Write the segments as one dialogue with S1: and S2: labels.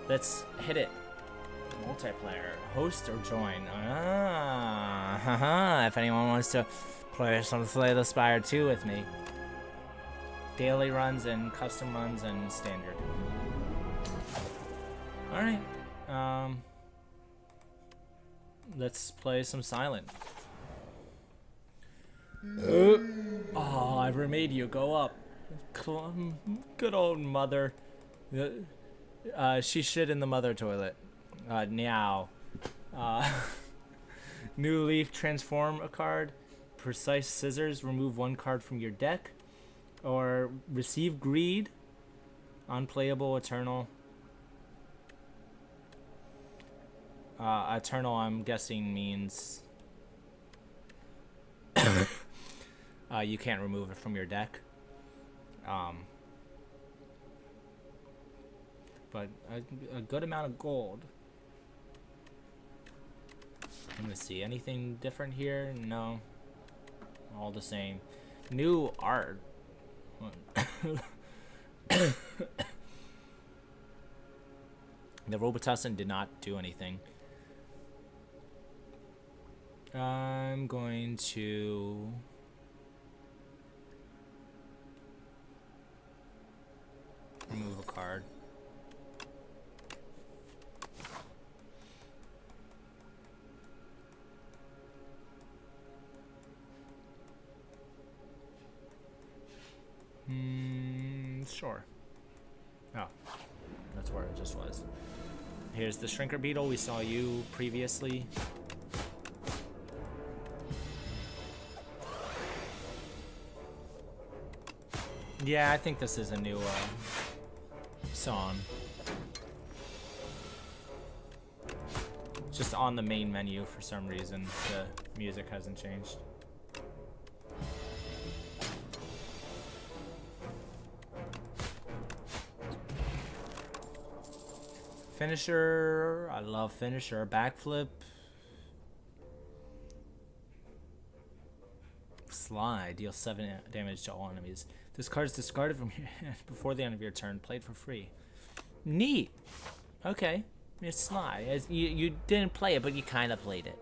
S1: Let's hit it. Multiplayer. Host or join. Haha. If anyone wants to play some Slay the Spire 2 with me. Daily runs and custom runs and standard. Alright. Let's play some Silent. Oh, I remade you. Go up. Good old mother. She shit in the mother toilet. Now. New Leaf, transform a card. Precise Scissors, remove one card from your deck. Or receive Greed. Unplayable, Eternal. Eternal, I'm guessing, means you can't remove it from your deck. But a good amount of gold. Let me see. Anything different here? No. All the same. New art. The Robitussin did not do anything. I'm going to remove a card. Sure. Oh, that's where it just was. Here's the Shrinker Beetle. We saw you previously. Yeah, I think this is a new song. Just on the main menu for some reason, the music hasn't changed. Finisher, I love Finisher. Backflip. Slide, deal 7 damage to all enemies. This card is discarded from your hand before the end of your turn. Played for free. Neat. Okay. It's Slide. You didn't play it, but you kind of played it.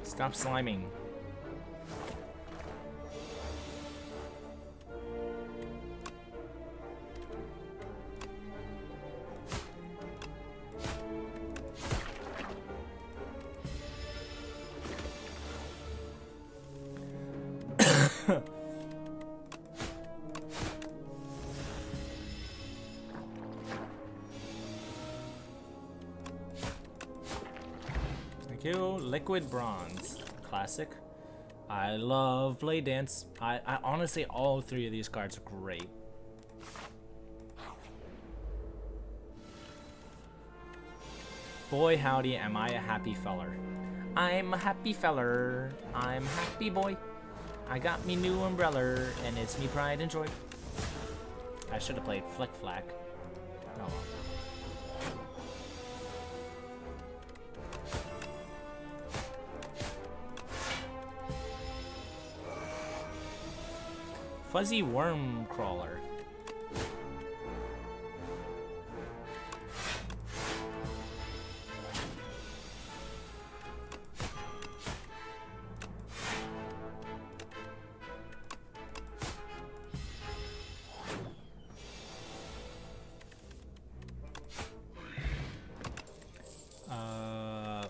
S1: Stop sliming. Thank you. Liquid Bronze. Classic. I love Blade Dance. I honestly, all three of these cards are great. Boy, howdy, am I a happy feller. I'm a happy feller. I'm a happy boy. I got me new umbrella, and it's me pride and joy. I should have played Flick Flack. Oh well. Fuzzy Worm Crawler.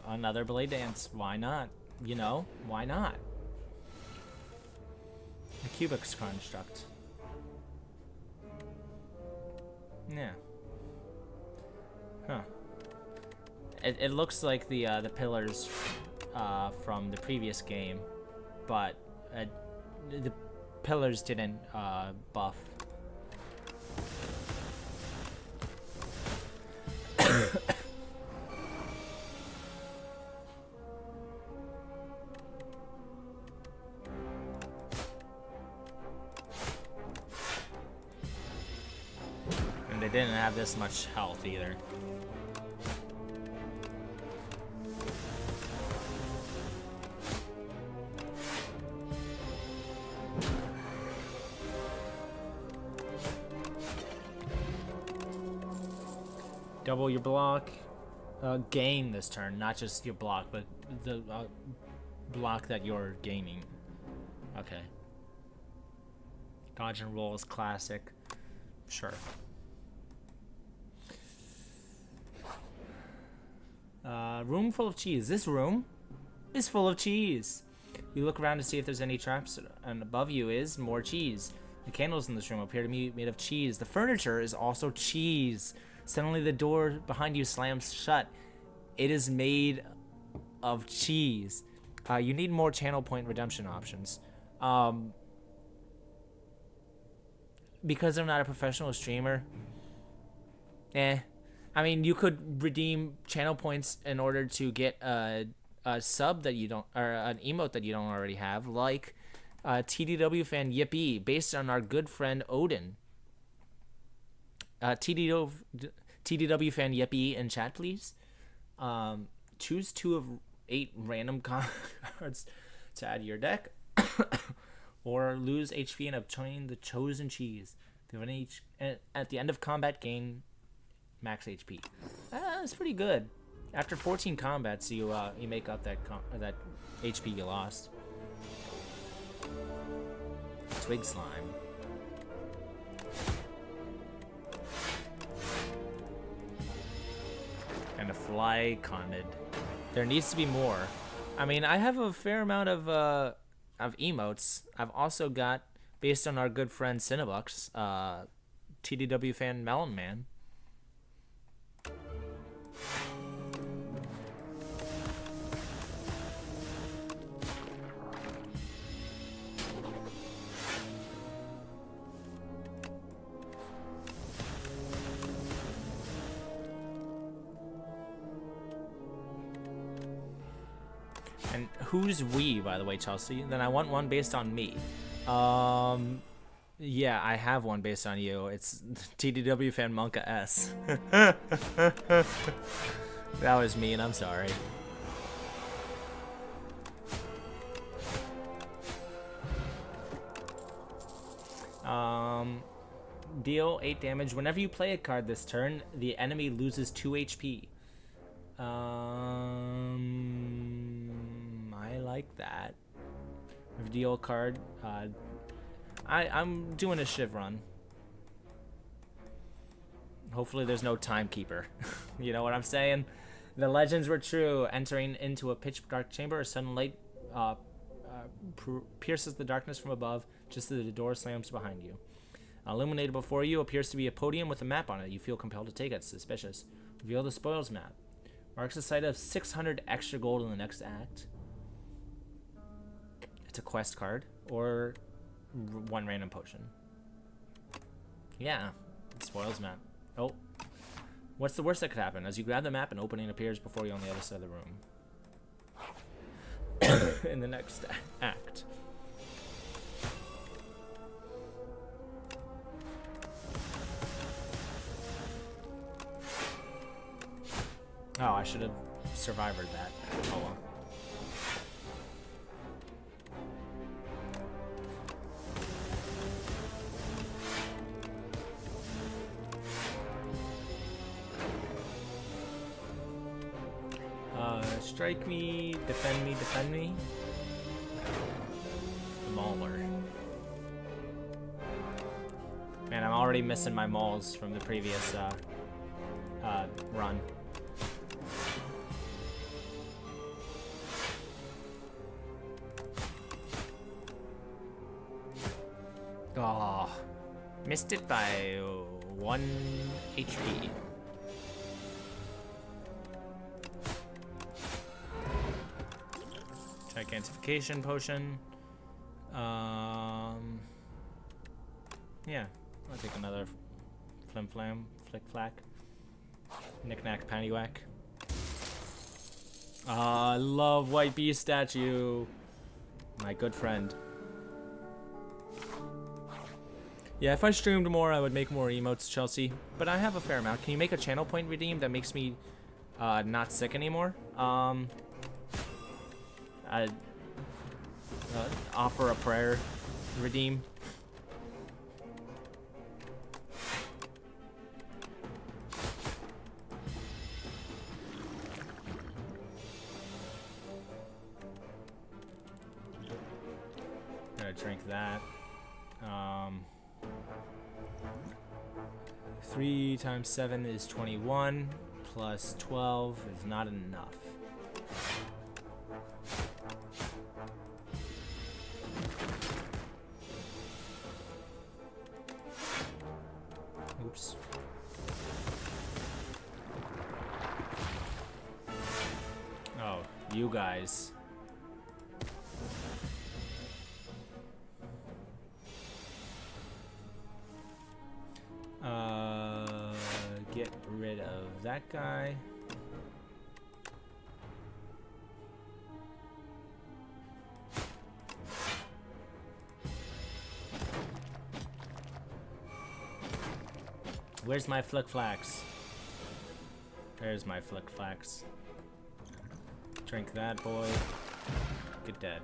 S1: Another Blade Dance. Why not? You know, why not? A Cubics Construct. Yeah. Huh. It looks like the pillars from the previous game, but the pillars didn't buff. They didn't have this much health either. Double your block. Gain this turn, not just your block, but the block that you're gaining. Okay. Dodge and roll is classic. Sure. Room full of cheese. This room is full of cheese. You look around to see if there's any traps, and above you is more cheese. The candles in this room appear to be made of cheese. The furniture is also cheese. Suddenly the door behind you slams shut. It is made of cheese. You need more channel point redemption options. Because I'm not a professional streamer, I mean, you could redeem channel points in order to get a sub that you don't, or an emote that you don't already have, like TDW fan Yippee, based on our good friend Odin. TDW fan Yippee in chat, please. Choose 2 of 8 random cards to add to your deck, or lose HP and obtain the chosen cheese. At the end of combat, gain max HP. That's pretty good. After 14 combats, you make up that HP you lost. Twig slime. And a fly conid. There needs to be more. I mean, I have a fair amount of emotes. I've also got, based on our good friend Cinebucks, TDW fan Melon Man. And who's we, by the way, Chelsea? Then I want one based on me. Yeah, I have one based on you. It's TDW fan Monka S. That was mean, I'm sorry. Deal 8 damage. Whenever you play a card this turn, the enemy loses 2 HP. I like that. If deal a card, I'm doing a Shiv run. Hopefully there's no timekeeper. You know what I'm saying? The legends were true. Entering into a pitch dark chamber, a sudden light pierces the darkness from above, just as the door slams behind you. Illuminated before you appears to be a podium with a map on it. You feel compelled to take it. Suspicious. Reveal the spoils map. Marks a site of 600 extra gold in the next act. It's a quest card, or 1 random potion. Yeah, spoils map. Oh, what's the worst that could happen? As you grab the map, an opening appears before you on the other side of the room. In the next act. Oh, I should have survived that. Oh well. Strike me, defend me, defend me. Mauler. Man, I'm already missing my mauls from the previous run. Oh, missed it by 1 HP. Gigantification potion. Yeah, I'll take another flim flam, flick flack, knick knack, pannywhack. I love White Beast statue. My good friend. Yeah, if I streamed more, I would make more emotes, Chelsea. But I have a fair amount. Can you make a channel point redeem that makes me not sick anymore? Offer a prayer redeem. drink that. 3 times 7 is 21, plus 12 is not enough. Oops. Oh, you guys. Get rid of that guy. Where's my Flick Flax? There's my Flick Flax. Drink that, boy. Get dead.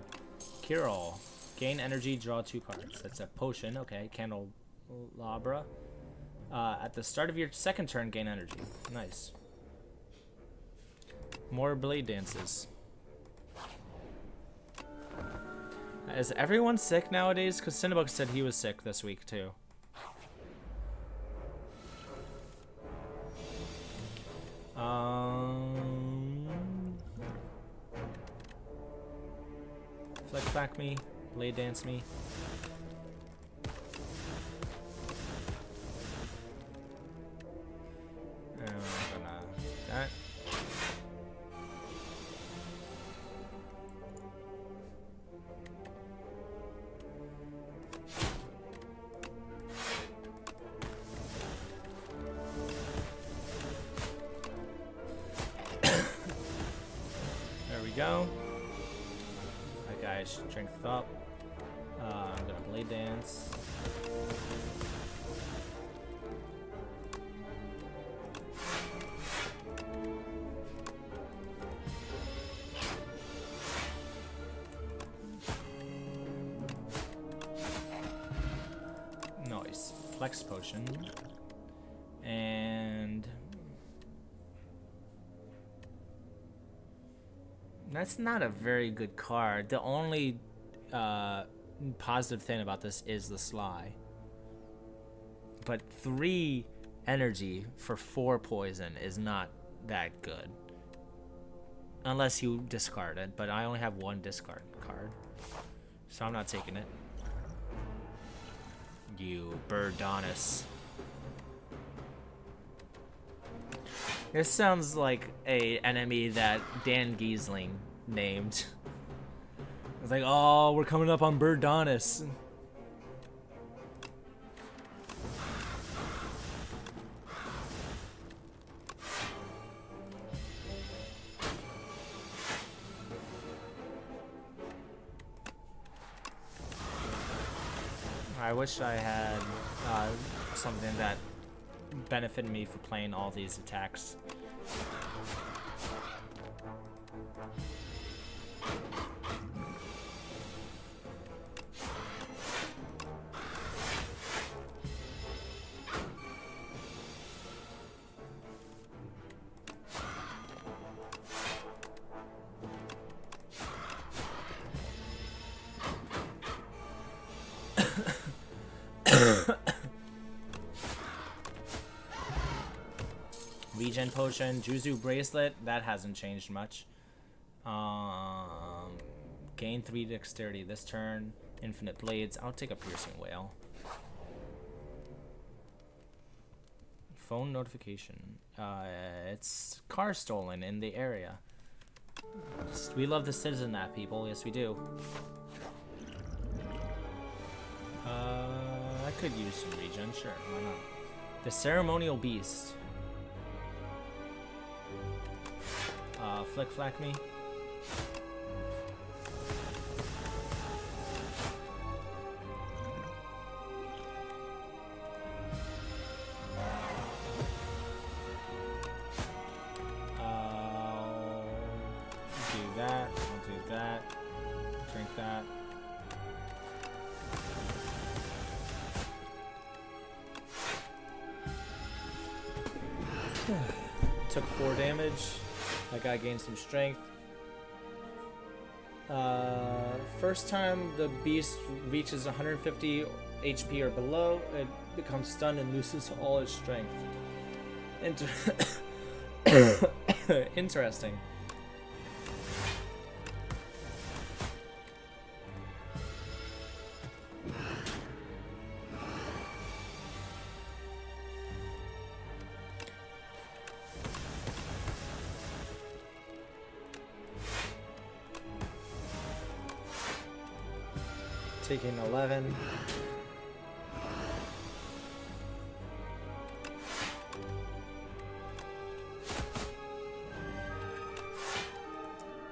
S1: Cure-all. Gain energy, draw 2 cards. That's a potion. Okay, Candelabra. At the start of your second turn, gain energy. Nice. More blade dances. Is everyone sick nowadays? Because Cinnabug said he was sick this week, too. Flex back me. Blade dance me. Go. That guy should strength up. I'm gonna blade dance. Nice. Flex potion. And that's not a very good card. The only positive thing about this is the Sly. But 3 energy for 4 poison is not that good. Unless you discard it, but I only have 1 discard card. So I'm not taking it. You Birdonis. This sounds like a enemy that Dan Giesling named. It's like, oh, we're coming up on Birdonis. I wish I had something that benefited me for playing all these attacks. Regen potion, Juzu bracelet, that hasn't changed much. Gain 3 dexterity this turn. Infinite blades. I'll take a piercing whale. Phone notification. It's car stolen in the area. We love the citizen app, people. Yes, we do. I could use some regen, sure. Why not? The ceremonial beast. Flick flack me. Do that. I'll do that. Drink that. Took 4 damage. That guy gained some strength. first time the beast reaches 150 HP or below, it becomes stunned and loses all its strength. Interesting. Taking 11.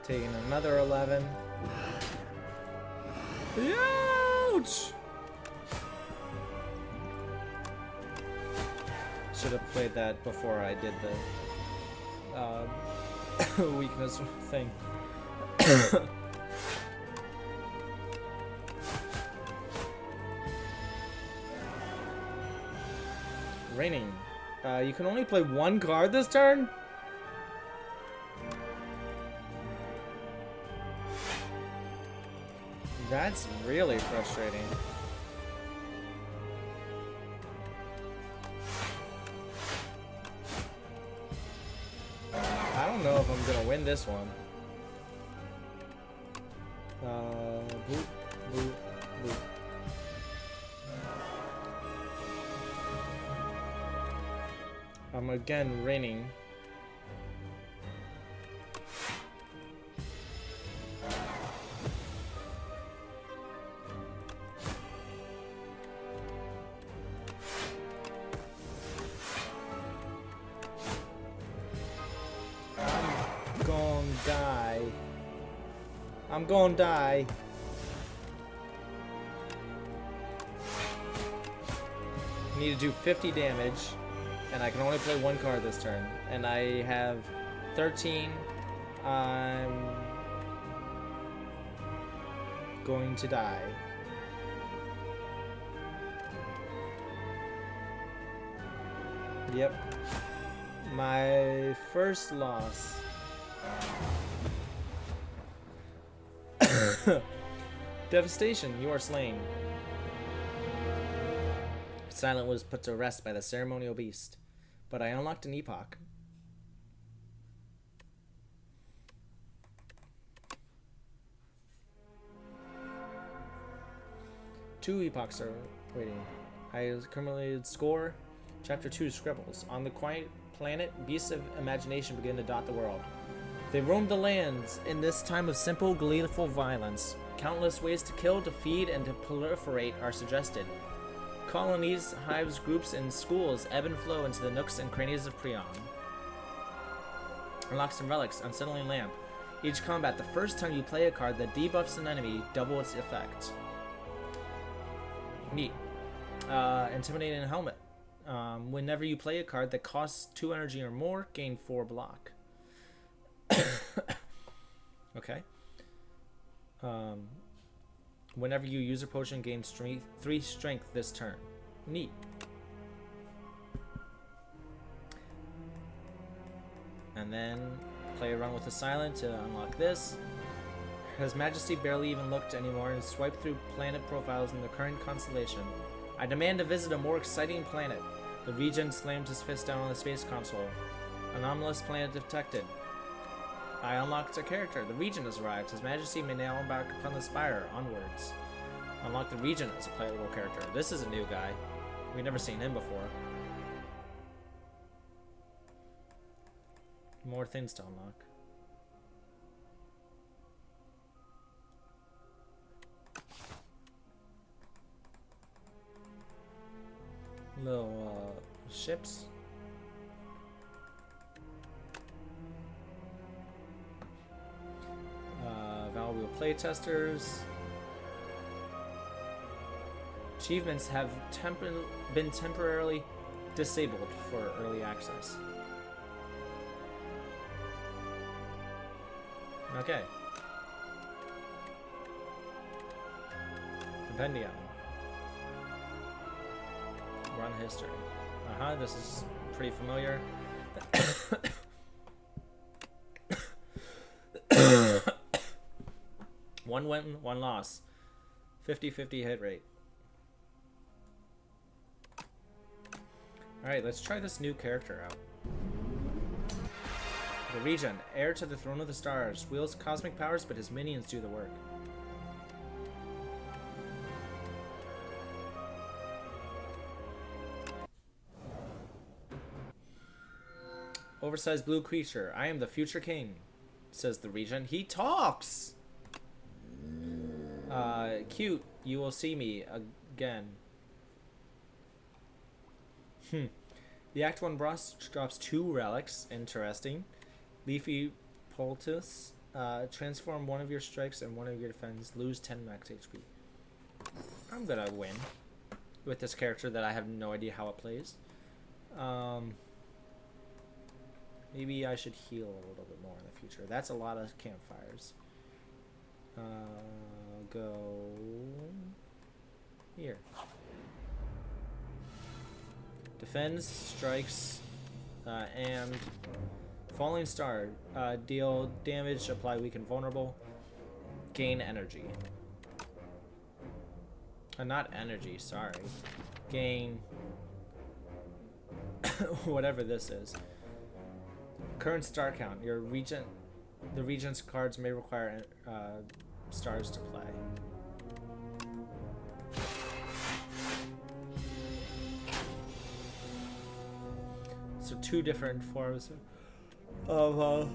S1: Taking another 11. Ouch! Should have played that before I did the weakness thing. Raining. You can only play one card this turn? That's really frustrating. I don't know if I'm gonna win this one. Boop, boop, boop. I'm again raining. I'm gonna die. Need to do 50 damage, and I can only play one card this turn. And I have 13. I'm going to die. Yep. My first loss. Devastation, you are slain. Silent was put to rest by the ceremonial beast, but I unlocked an epoch. Two epochs are waiting. I accumulated score. Chapter 2 Scribbles. On the quiet planet, beasts of imagination begin to dot the world. They roam the lands in this time of simple, gleeful violence. Countless ways to kill, to feed, and to proliferate are suggested. Colonies, hives, groups, and schools ebb and flow into the nooks and crannies of Prion. Unlock some relics, unsettling lamp. Each combat, the first time you play a card that debuffs an enemy, double its effect. Neat. Intimidating helmet. Whenever you play a card that costs 2 energy or more, gain 4 block. Okay. Whenever you use a potion, gain 3 strength this turn. Neat. And then play a run with the silent to unlock this. His Majesty barely even looked anymore and swiped through planet profiles in the current constellation. I demand to visit a more exciting planet. The Regent slammed his fist down on the space console. Anomalous planet detected. I unlocked a character. The Regent has arrived. His Majesty may now embark upon the Spire. Onwards. Unlock the Regent as a playable character. This is a new guy. We've never seen him before. More things to unlock. Little ships. Valuable playtesters. Achievements have been temporarily disabled for early access. Okay. Compendium. Run history. This is pretty familiar. 1 win, 1 loss. 50-50 hit rate. Alright, let's try this new character out. The Regent, heir to the throne of the stars, wields cosmic powers, but his minions do the work. Oversized blue creature. I am the future king, says the Regent. He talks! Cute. You will see me again. The Act 1 boss drops 2 relics. Interesting. Leafy Poultice. Transform one of your strikes and one of your defense. Lose 10 max HP. I'm gonna win with this character that I have no idea how it plays. Maybe I should heal a little bit more in the future. That's a lot of campfires. Go here. Defends, strikes, and falling star. Deal damage, apply weak and vulnerable. Gain energy. Not energy, sorry. Gain whatever this is. Current star count. The Regent's cards may require stars to play. So 2 different forms of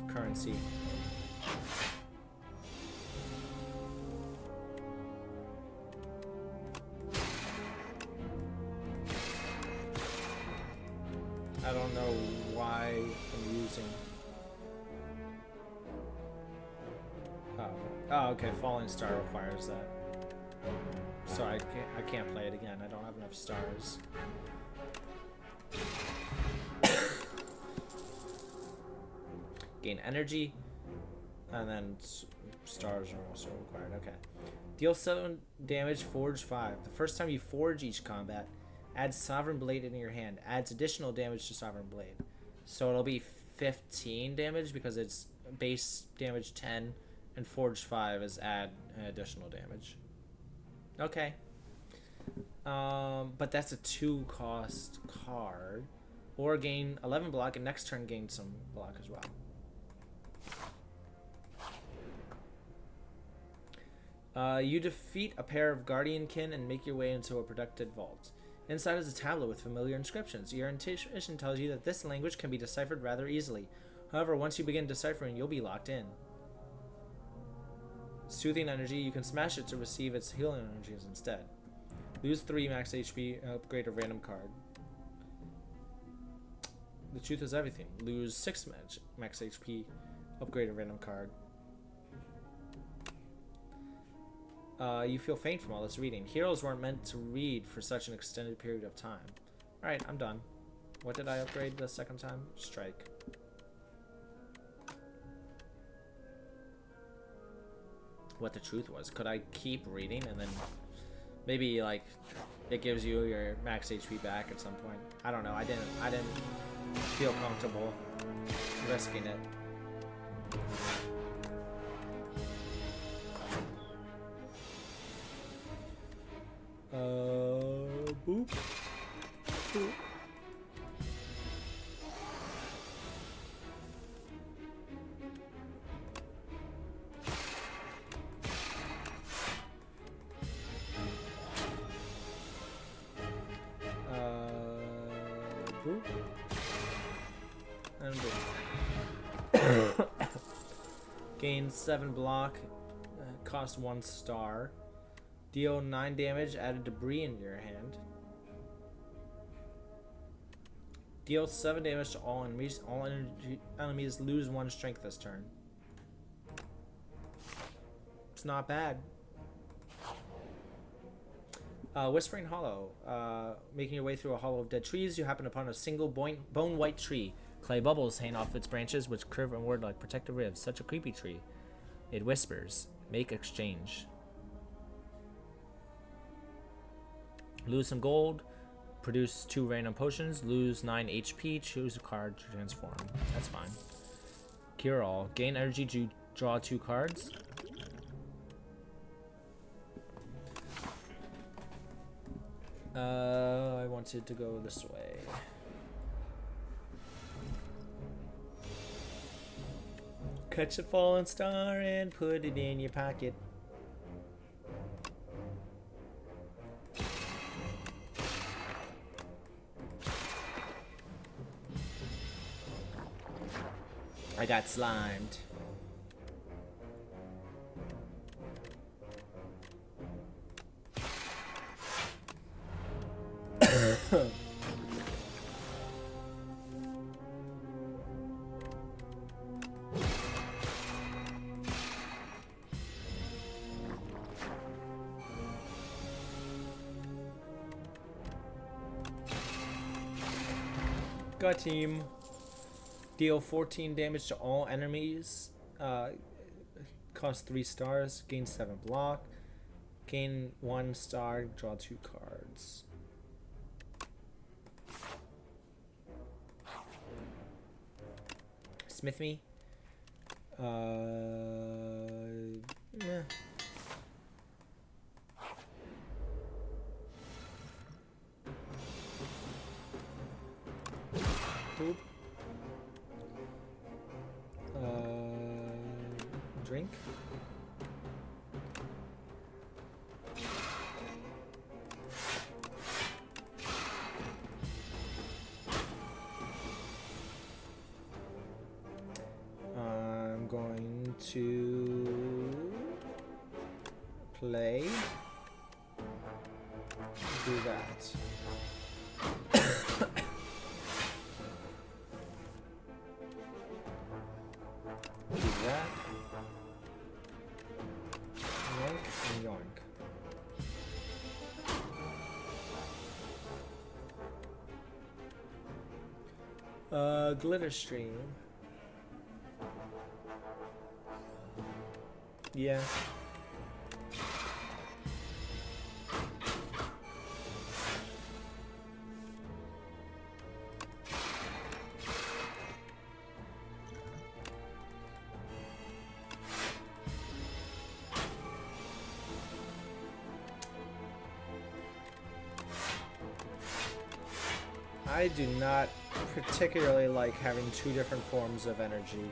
S1: currency. I don't know why I'm using. Oh, okay. Falling Star requires that. So I can't play it again. I don't have enough stars. Gain energy, and then stars are also required. Okay. Deal 7 damage. Forge 5. The first time you forge each combat, add Sovereign Blade into your hand. Adds additional damage to Sovereign Blade. So it'll be 15 damage because it's base damage 10, and Forge 5 is add additional damage. Okay. But that's a 2-cost card. Or gain 11 block, and next turn gain some block as well. You defeat a pair of Guardian Kin and make your way into a protected vault. Inside is a tablet with familiar inscriptions. Your intuition tells you that this language can be deciphered rather easily. However, once you begin deciphering, you'll be locked in. Soothing energy, you can smash it to receive its healing energies instead. Lose 3 max HP and upgrade a random card. The truth is everything. Lose 6 max HP, upgrade a random card. You feel faint from all this reading. Heroes weren't meant to read for such an extended period of time. Alright, I'm done. What did I upgrade the second time? Strike. What the truth was. Could I keep reading and then maybe like it gives you your max HP back at some point? I don't know. I didn't feel comfortable risking it. Boop. Boop. Boop. And boop. Gain 7 block. Cost 1 star. Deal 9 damage, added debris into your hand. Deal 7 damage to all enemies. All enemies lose 1 strength this turn. It's not bad. Whispering Hollow. Making your way through a hollow of dead trees, you happen upon a single bone white tree. Clay bubbles hang off its branches, which curve inward like protective ribs. Such a creepy tree. It whispers, "Make exchange." Lose some gold. produce 2 random potions, lose 9 HP, choose a card to transform. That's fine. Cure all. Gain energy to draw 2 cards. I wanted to go this way. Catch a falling star and put it in your pocket. I got slimed. Got him. Deal 14 damage to all enemies. Cost 3 stars. Gain 7 block. Gain 1 star. Draw 2 cards. Smith me. Yeah. Boop. Drink. I'm going to play. Do that. Do that. Yoink and yoink. Glitter stream. Yeah. I do not particularly like having 2 different forms of energy.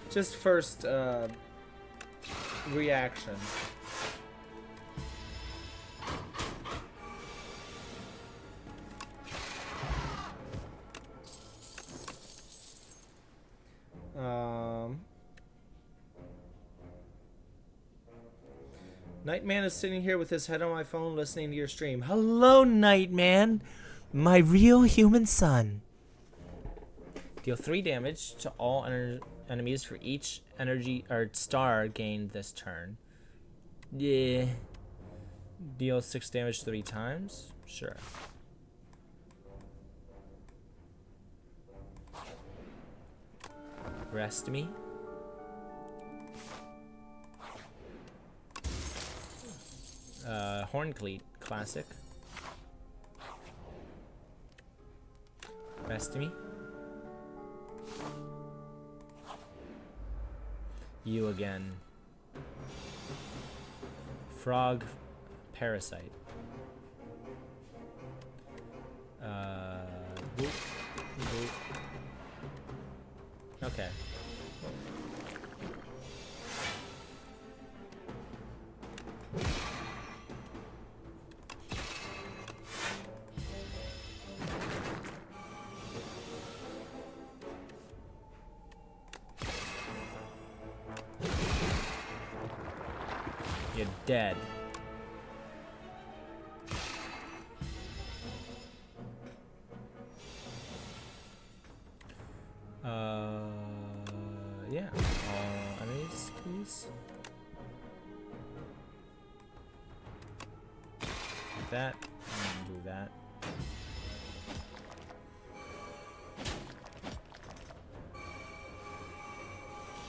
S1: Just first reaction. Nightman is sitting here with his head on my phone listening to your stream. Hello, Nightman! My real human son. Deal 3 damage to all enemies for each energy or star gained this turn. Yeah. Deal 6 damage 3 times? Sure. Rest me. Horncleat, classic. Rest me. You again. Frog parasite. Boop, boop. Okay. You're dead. Yeah. All enemies, please. Do that, and do that.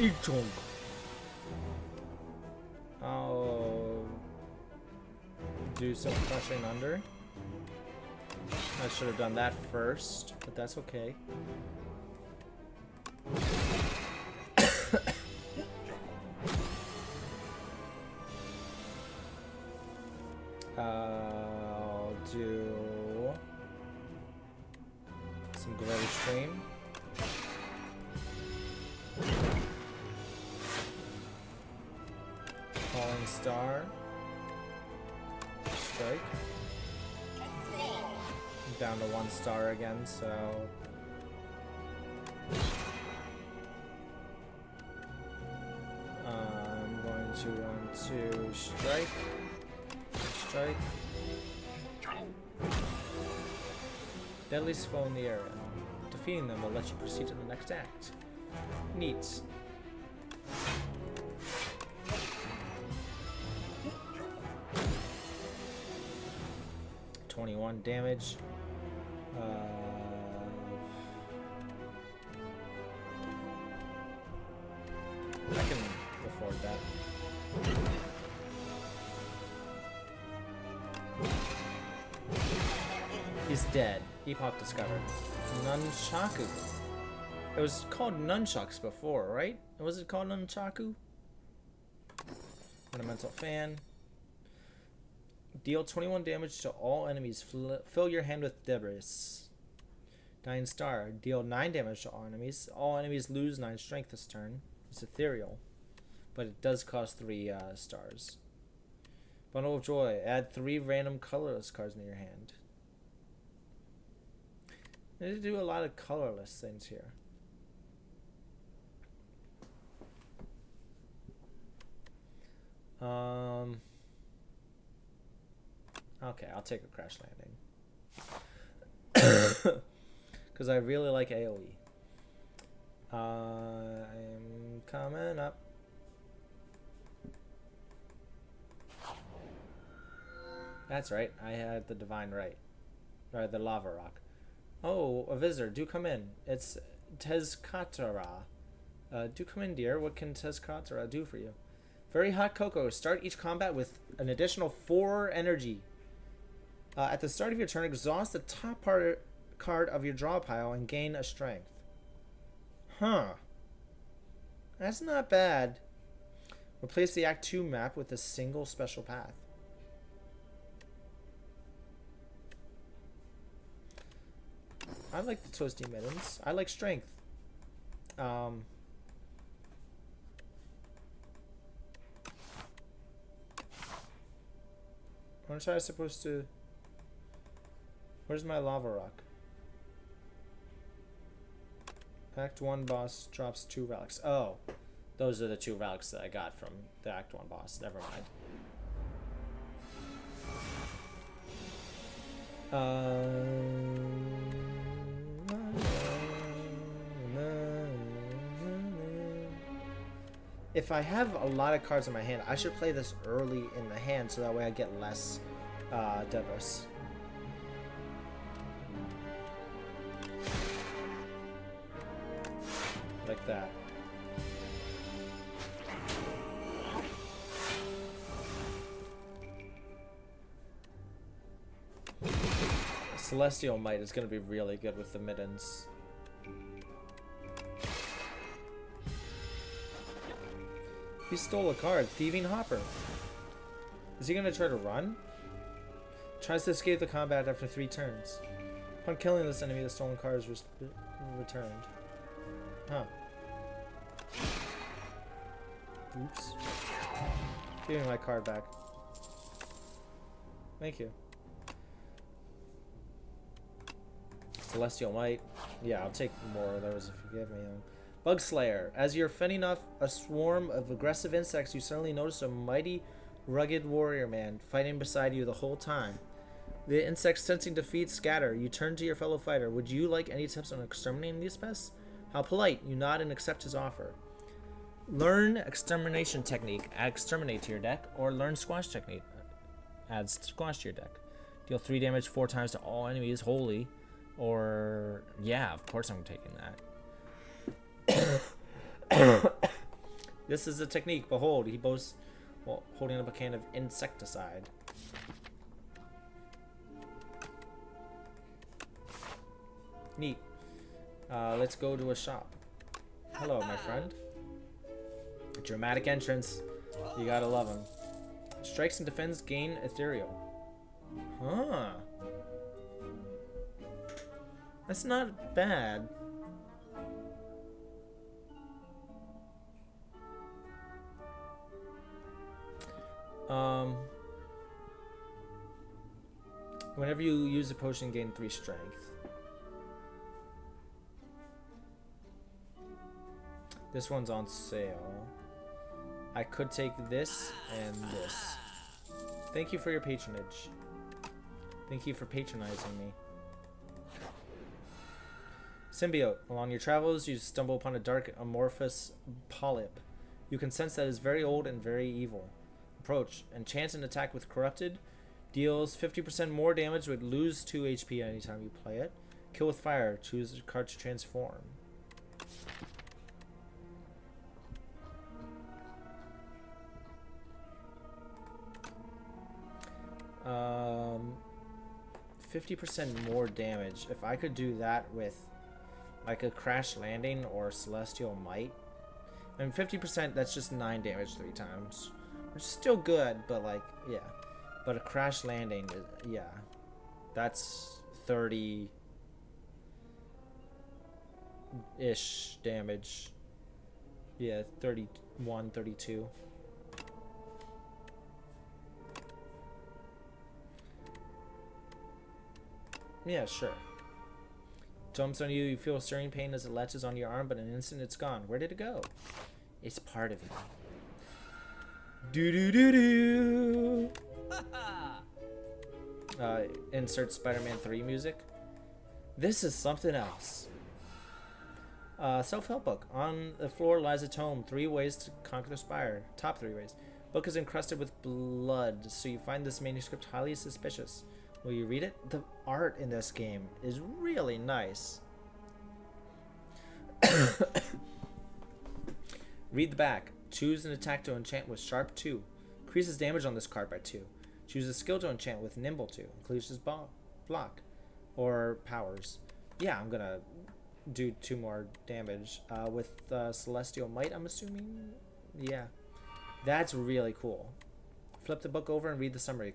S1: Eat chunk. I'll do some crushing under. I should have done that first, but that's okay. I'll do some Glory Stream. Falling Star. Strike. Down to 1 star again, so I'm going to want to strike. Strike. Deadliest foe in the area. Defeating them will let you proceed to the next act. Neat. $21 damage. I can afford that. He's dead. Epoch discovered. Nunchaku. It was called nunchucks before, right? Was it called nunchaku? Ornamental fan. Deal 21 damage to all enemies. Fill your hand with debris. Dying Star. Deal 9 damage to all enemies. All enemies lose 9 strength this turn. It's ethereal, but it does cost 3 stars. Bundle of Joy. Add 3 random colorless cards in your hand. They do a lot of colorless things here. Okay, I'll take a Crash Landing. Because I really like AoE. I'm coming up. That's right, I had the Divine Right. Or the Lava Rock. Oh, a visitor, do come in. It's Tezcatara. Do come in, dear. What can Tezcatara do for you? Very hot cocoa. Start each combat with an additional 4 energy. At the start of your turn, exhaust the top card of your draw pile and gain a strength. Huh. That's not bad. Replace the Act 2 map with a single special path. I like the Toasty Mittens. I like strength. When was I supposed to... Where's my Lava Rock? Act 1 boss drops 2 relics. Oh, those are the 2 relics that I got from the Act 1 boss. Never mind. If I have a lot of cards in my hand, I should play this early in the hand so that way I get less debris. Like that. Celestial Might is going to be really good with the mittens. He stole a card. Thieving Hopper. Is he going to try to run? Tries to escape the combat after 3 turns. Upon killing this enemy, the stolen card is returned. Huh. Oops. Give me my card back. Thank you. Celestial Might. Yeah, I'll take more of those if you give me them. Bug Slayer. As you're fending off a swarm of aggressive insects, you suddenly notice a mighty, rugged warrior man fighting beside you the whole time. The insects, sensing defeat, scatter. You turn to your fellow fighter. Would you like any tips on exterminating these pests? How polite. You nod and accept his offer. Learn Extermination Technique. Add Exterminate to your deck. Or learn Squash Technique. Add Squash to your deck. Deal 3 damage 4 times to all enemies wholly. Or, yeah, of course I'm taking that. This is a technique. Behold, he boasts while holding up a can of insecticide. Neat. Let's go to a shop. Hello, my friend. A dramatic entrance. You gotta love him. Strikes and defends gain ethereal. Huh. That's not bad. Whenever you use a potion, gain 3 strength. This one's on sale. I could take this and this. Thank you for your patronage. Thank you for patronizing me. Symbiote. Along your travels, you stumble upon a dark, amorphous polyp. You can sense that it is very old and very evil. Approach. Enchant an attack with Corrupted. Deals 50% more damage, would lose 2 HP anytime you play it. Kill with fire. Choose a card to transform. Um, 50% more damage. If I could do that with like a Crash Landing or Celestial Might. I mean, 50%, that's just 9 damage 3 times. Which is still good, but like, yeah. But a Crash Landing, yeah. That's 30-ish damage. Yeah, 31, 32. Yeah, sure. Jumps on you, you feel a stirring pain as it latches on your arm, but in an instant it's gone. Where did it go? It's part of you. Do-do-do-do! Insert Spider-Man 3 music. This is something else. Self-help book. On the floor lies a tome. 3 ways to conquer the Spire. Top 3 ways. Book is encrusted with blood, so you find this manuscript highly suspicious. Will you read it? The art in this game is really nice. Read the back. Choose an attack to enchant with Sharp 2. Increases damage on this card by 2. Choose a skill to enchant with Nimble 2. Increases block or powers. Yeah, I'm gonna do 2 more damage with Celestial Might, I'm assuming. Yeah, that's really cool. Flip the book over and read the summary.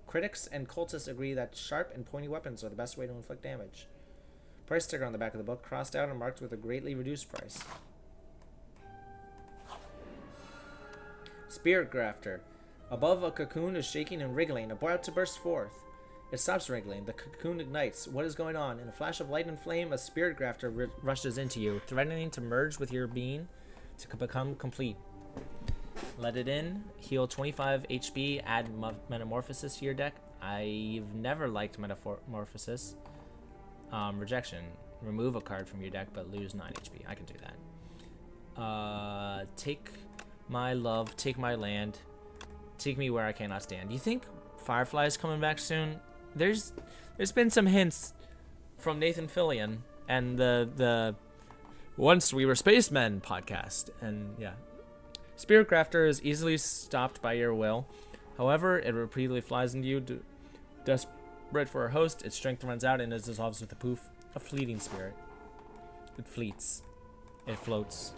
S1: Critics and cultists agree that sharp and pointy weapons are the best way to inflict damage. Price sticker on the back of the book, crossed out and marked with a greatly reduced price. Spirit Grafter. Above, a cocoon is shaking and wriggling, about to burst forth. It stops wriggling. The cocoon ignites. What is going on? In a flash of light and flame, a Spirit Grafter rushes into you, threatening to merge with your being to become complete. Let it in. Heal 25 HP. Add Metamorphosis to your deck. I've never liked Metamorphosis. Rejection. Remove a card from your deck, but lose 9 HP. I can do that. Take my love. Take my land. Take me where I cannot stand. You think Firefly is coming back soon? There's been some hints from Nathan Fillion and the Once We Were Spacemen podcast, and yeah. Spirit Grafter is easily stopped by your will. However, it repeatedly flies into you. Desperate for a host, its strength runs out and it dissolves with a poof. A fleeting spirit. It fleets. It floats.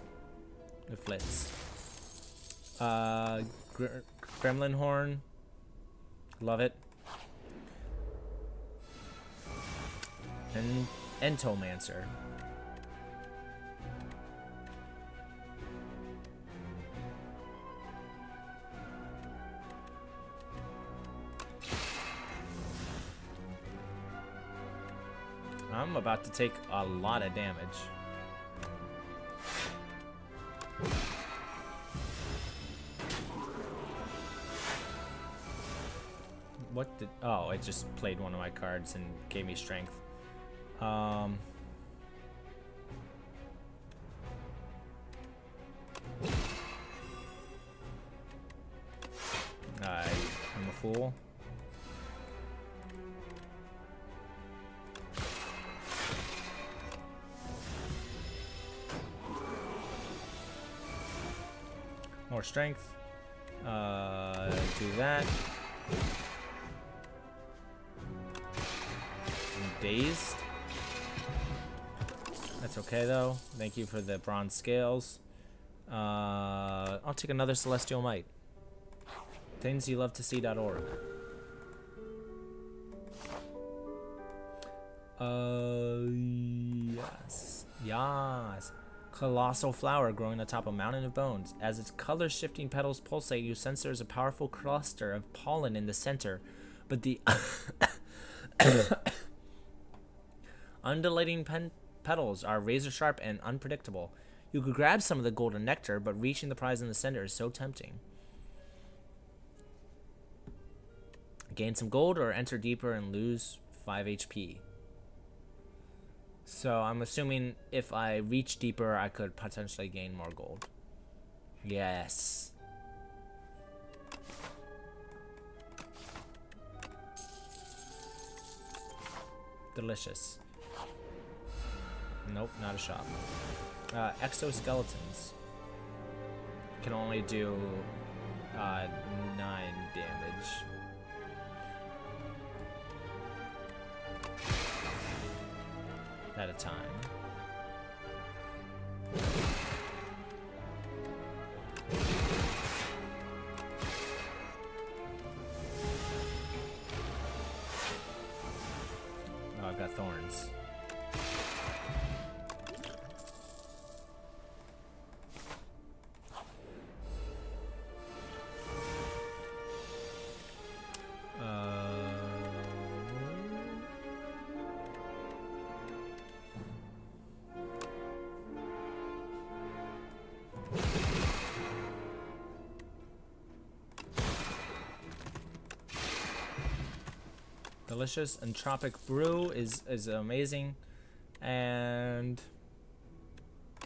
S1: It flits. Gremlin Horn. Love it. And Entomancer. I'm about to take a lot of damage. What did... Oh, it just played one of my cards and gave me strength. I'm a fool. More strength. Do that. I'm dazed. That's okay though. Thank you for the bronze scales. I'll take another celestial might. ThingsYouLoveToSee.org. Yes. Yes. Colossal flower growing atop a mountain of bones. As its color-shifting petals pulsate, you sense there's a powerful cluster of pollen in the center, but the undulating petals are razor-sharp and unpredictable. You could grab some of the golden nectar, but reaching the prize in the center is so tempting. Gain some gold or enter deeper and lose 5 HP. So I'm assuming if I reach deeper, I could potentially gain more gold. Yes. Delicious. Nope, not a shop. Exoskeletons can only do 9 damage. At a time. Oh, I've got thorns. Delicious entropic brew is amazing, and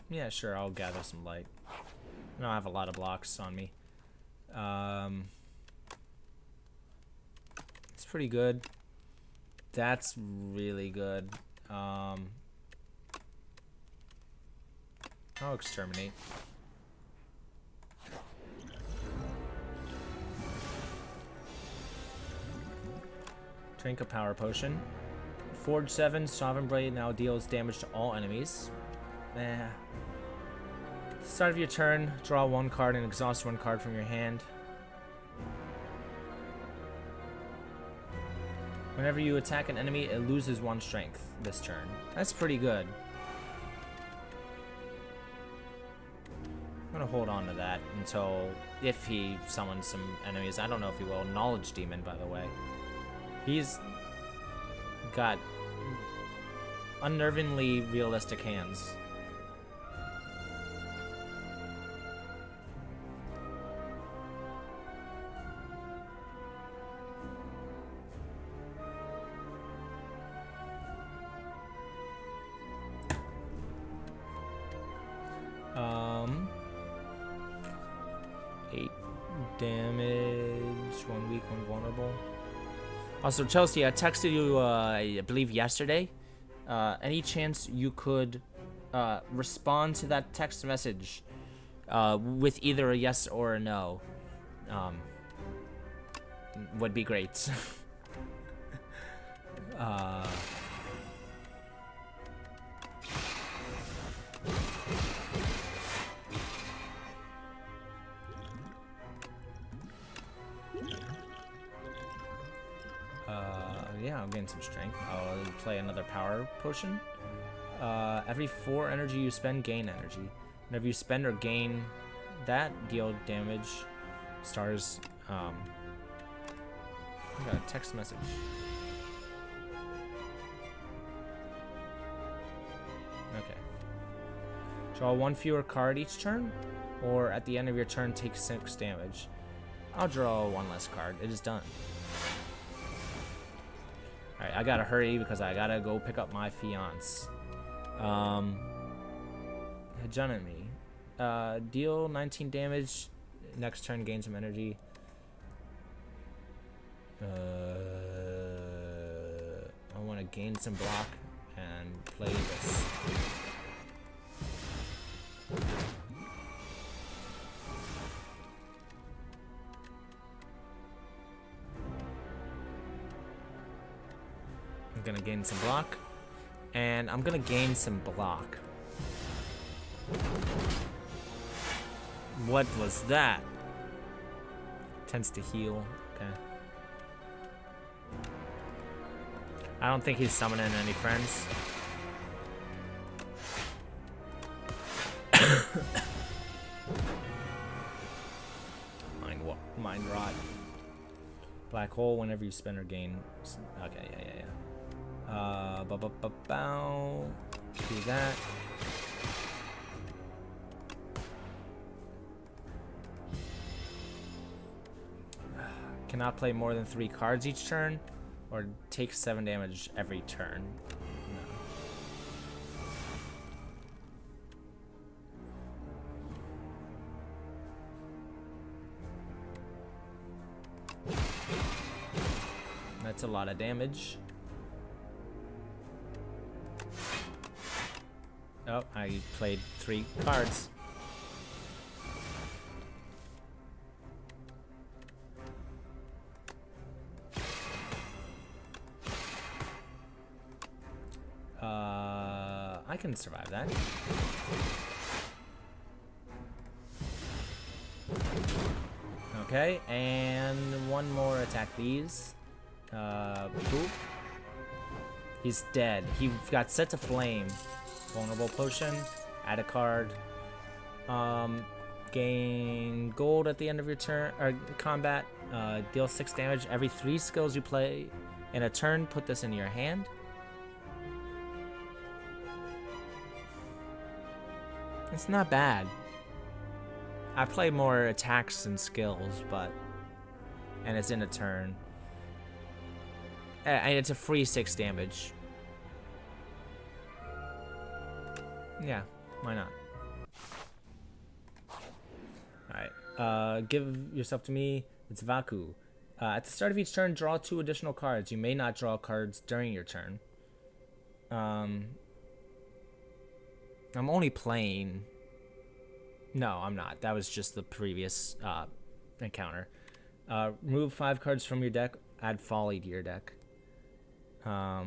S1: yeah, sure, I'll gather some light. I don't have a lot of blocks on me. It's pretty good. That's really good. I'll exterminate. Drink a power potion. Forge 7, Sovereign Blade now deals damage to all enemies. Start of your turn, draw 1 card and exhaust 1 card from your hand. Whenever you attack an enemy, it loses 1 strength this turn. That's pretty good. I'm gonna hold on to that until if he summons some enemies. I don't know if he will. Knowledge Demon, by the way. He's got unnervingly realistic hands. Eight damage, 1 weak, 1 vulnerable. Also, Chelsea, I texted you, I believe yesterday. Any chance you could respond to that text message with either a yes or a no? Would be great. Yeah, I'll gain some strength. I'll play another power potion. Every 4 energy you spend, gain energy. Whenever you spend or gain that, deal damage. Stars. I got a text message. Okay. Draw 1 fewer card each turn, or at the end of your turn, take 6 damage. I'll draw 1 less card. It is done. Alright, I gotta hurry because I gotta go pick up my fiance. Hegemony. Deal 19 damage. Next turn, gain some energy. I want to gain some block and play this. gonna gain some block. And I'm gonna gain some block. What was that? Tends to heal. Okay. I don't think he's summoning any friends. Mind rot. Black hole whenever you spend or gain. Okay, yeah. Bow. Do that. Cannot play more than 3 cards each turn, or take 7 damage every turn. That's a lot of damage. Oh, I played 3 cards. I can survive that. Okay, and one more attack these. Boop. He's dead. He got set to flame. Vulnerable potion. Add a card. Gain gold at the end of your turn or combat. Deal 6 damage every 3 skills you play in a turn. Put this in your hand. It's not bad. I play more attacks and skills, and it's in a turn. And it's a free 6 damage. Yeah, why not? Alright, give yourself to me. It's Vaku. At the start of each turn, draw 2 additional cards. You may not draw cards during your turn. I'm only playing... No, I'm not. That was just the previous encounter. Remove 5 cards from your deck. Add Folly to your deck. Yeah.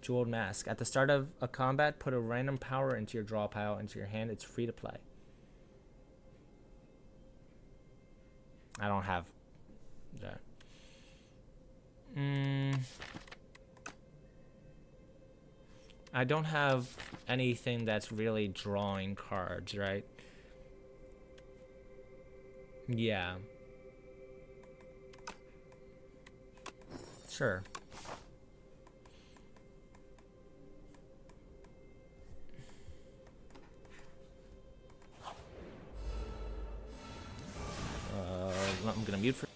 S1: Jeweled Mask. At the start of a combat, put a random power into your draw pile into your hand. It's free to play. I don't have that. I don't have anything that's really drawing cards, right? Yeah. Sure. I'm gonna mute for...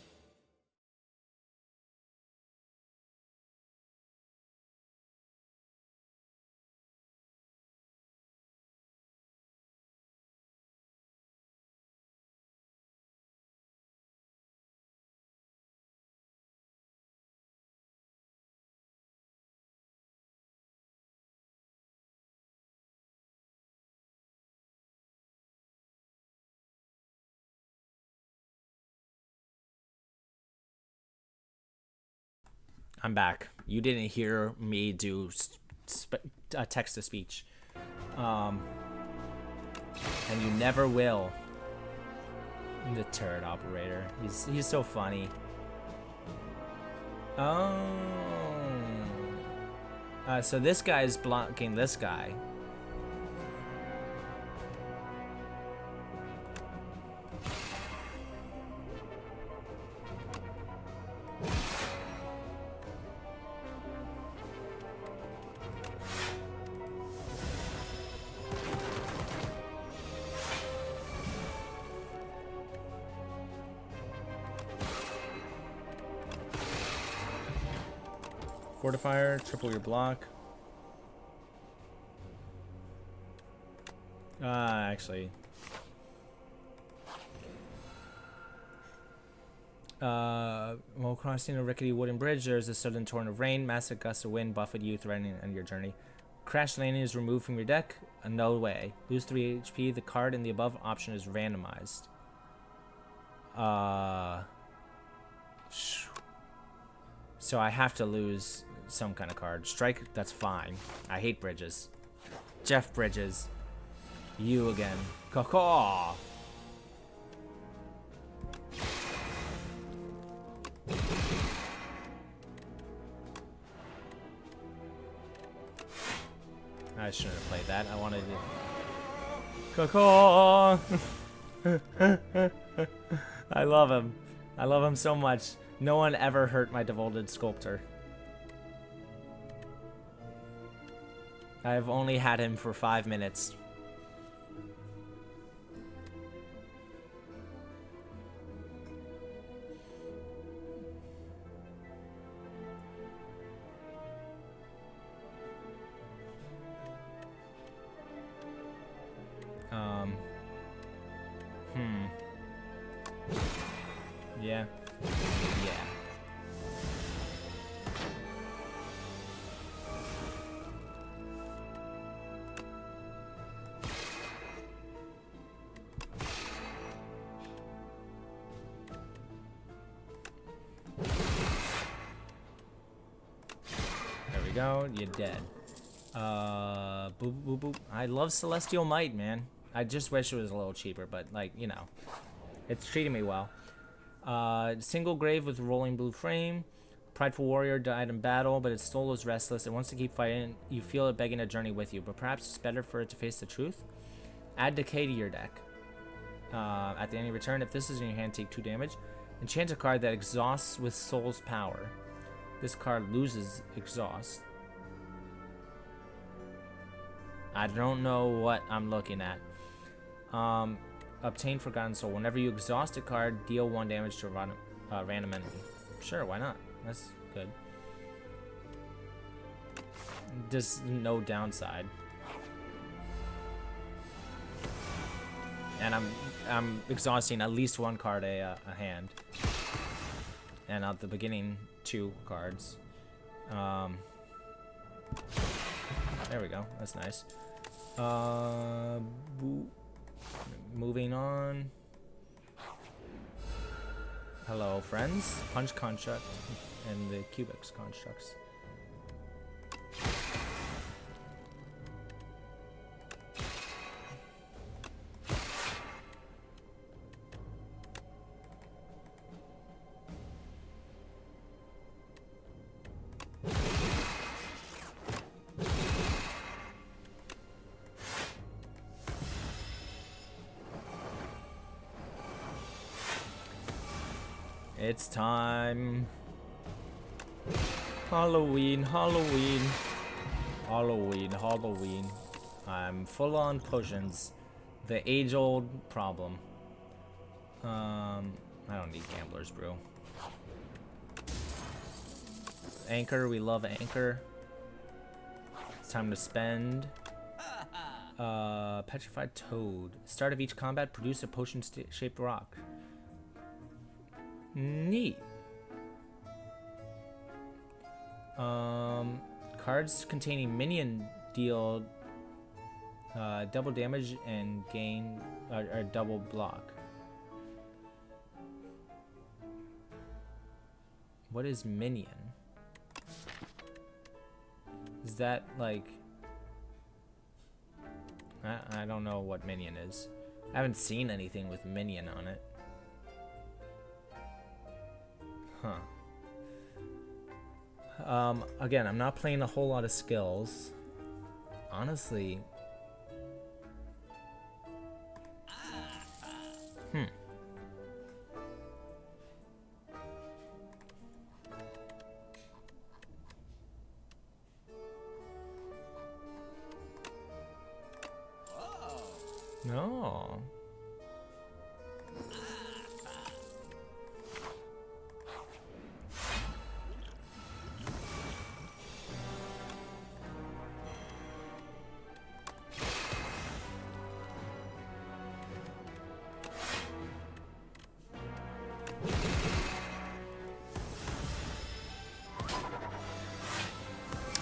S1: I'm back. You didn't hear me do text-to-speech. And you never will. The turret operator. He's so funny. Oh. So this guy is blocking this guy. Fortifier, triple your block. Actually. While crossing a rickety wooden bridge, there's a sudden torrent of rain. Massive gusts of wind buffet you, threatening to end your journey. Crash landing is removed from your deck. No way. Lose 3 HP. The card in the above option is randomized. So I have to lose some kind of card. Strike, that's fine. I hate Bridges. Jeff Bridges. You again. Caw-caw! I shouldn't have played that. I wanted to... Caw-caw! I love him. I love him so much. No one ever hurt my devoted sculptor. I've only had him for 5 minutes. Yeah. Yeah. There we go. You're dead. Boop, boop, boop. I love Celestial Might, man. I just wish it was a little cheaper, but, like, you know. It's treating me well. Single grave with rolling blue frame. Prideful warrior died in battle, but its soul is restless. It wants to keep fighting. You feel it begging to journey with you, but perhaps it's better for it to face the truth. Add Decay to your deck. At the end of your return, if this is in your hand, take 2 damage. Enchant a card that exhausts with soul's power. This card loses exhaust. I don't know what I'm looking at. Obtain Forgotten Soul. Whenever you exhaust a card, deal 1 damage to a random enemy. Sure, why not? That's good. Just no downside. And I'm exhausting at least 1 card a hand. And at the beginning, 2 cards. There we go. That's nice. Moving on. Hello, friends. Punch Construct and the Cubics Constructs. It's time. Halloween, Halloween. Halloween, Halloween. I'm full on potions. The age-old problem. I don't need Gambler's Brew. Anchor, we love Anchor. It's time to spend. Petrified Toad. Start of each combat, produce a potion-shaped rock. Neat. Cards containing minion deal double damage and gain or double block. What is minion? Is that like... I don't know what minion is. I haven't seen anything with minion on it. Huh. Again, I'm not playing a whole lot of skills. Honestly. No.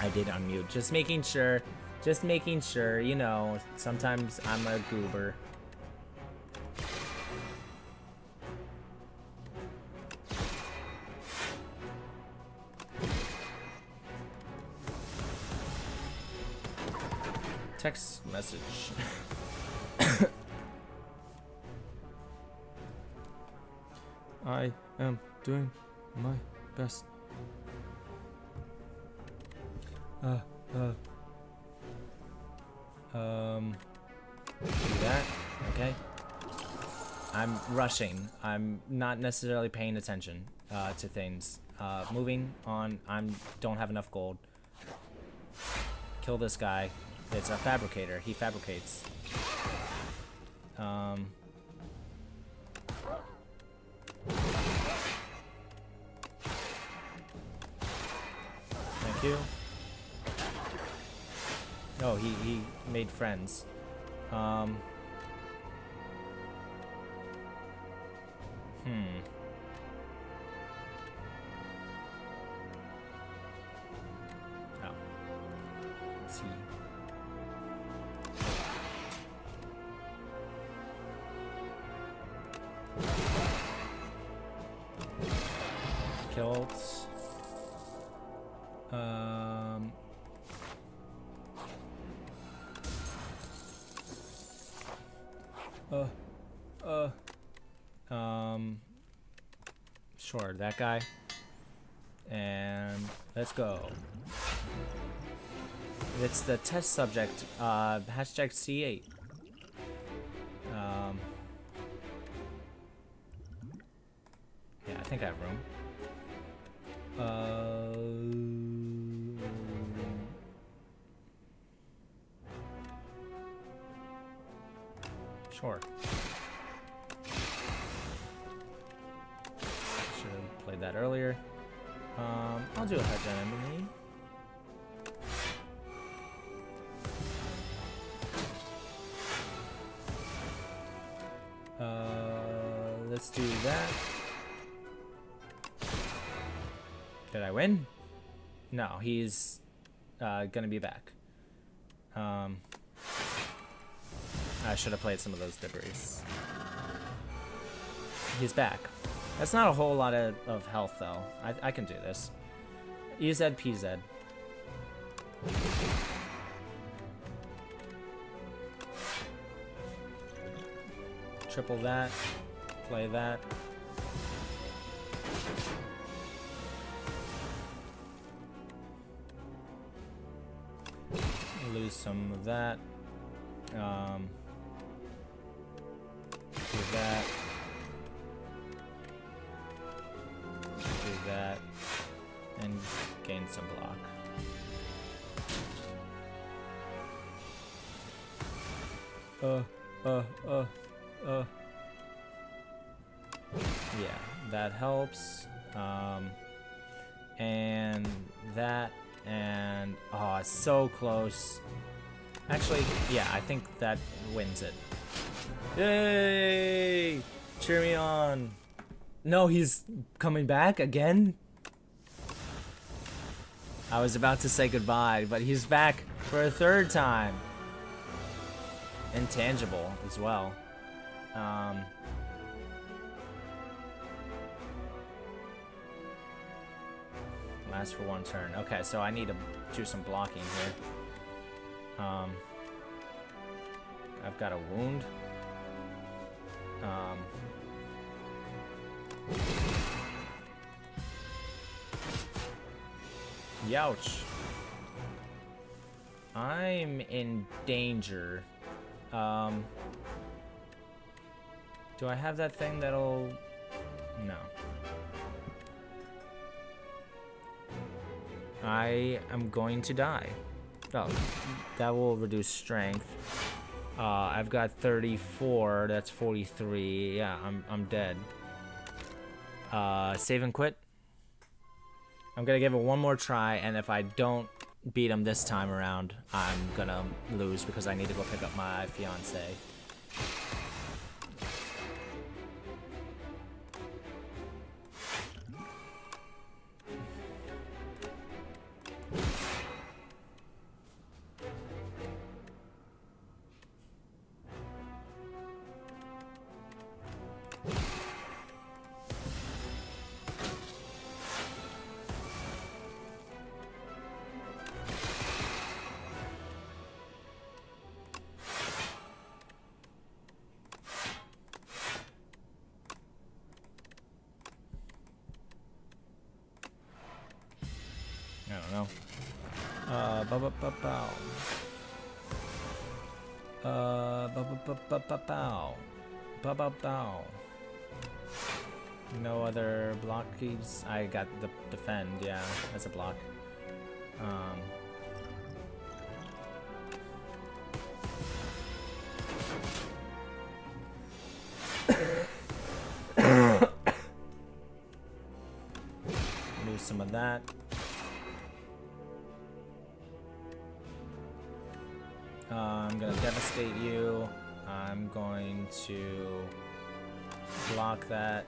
S1: I did unmute. Just making sure. Just making sure, you know, sometimes I'm a goober. text message. I am doing my best. Do that. Okay. I'm rushing. I'm not necessarily paying attention to things. Moving on. Don't have enough gold. Kill this guy. It's a fabricator. He fabricates. Thank you. Oh, he made friends. Oh. Let's see. Killed. Sure, that guy. And let's go. It's the test subject, hashtag C8. Yeah, I think I have room. Sure. Should have played that earlier. I'll do a hegemony. Let's do that. Did I win? No, he's gonna be back. I should have played some of those debris. He's back. That's not a whole lot of health, though. I can do this. EZ, PZ. Triple that. Play that. Lose some of that. Do that. Do that. And gain some block. Yeah, that helps. And that, and oh, it's so close. Actually, yeah, I think that wins it. Yay! Cheer me on. No, he's coming back again? I was about to say goodbye, but he's back for a third time. Intangible as well. Last for one turn. Okay, so I need to do some blocking here. I've got a wound. Youch. I'm in danger. Do I have that thing that'll... No. I am going to die. Oh, that will reduce strength. I've got 34. That's 43. Yeah, I'm dead. Save and quit. I'm gonna give it one more try, and if I don't beat him this time around, I'm gonna lose because I need to go pick up my fiance. Ba ba ba bow. Ba ba ba ba ba bow. Ba ba bow. No other block keys. I got the defend. Yeah, that's a block. Lose some of that. I'm gonna devastate you. I'm going to block that.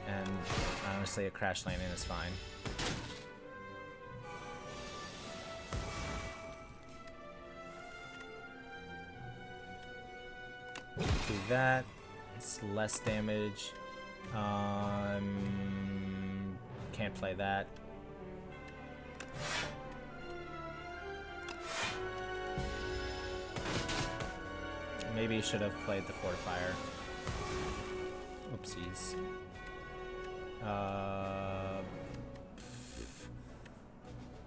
S1: And honestly, a crash landing is fine. Do that. It's less damage. Can't play that. Maybe you should have played the fortifier. Oopsies.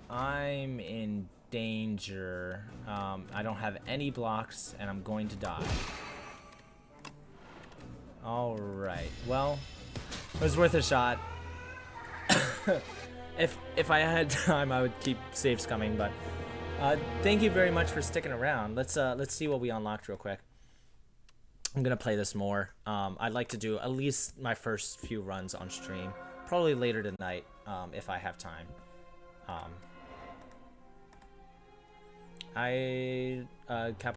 S1: I'm in danger. I don't have any blocks, and I'm going to die. All right. Well, it was worth a shot. If I had time, I would keep saves coming. But thank you very much for sticking around. Let's see what we unlocked real quick. I'm gonna play this more. I'd like to do at least my first few runs on stream, probably later tonight if I have time.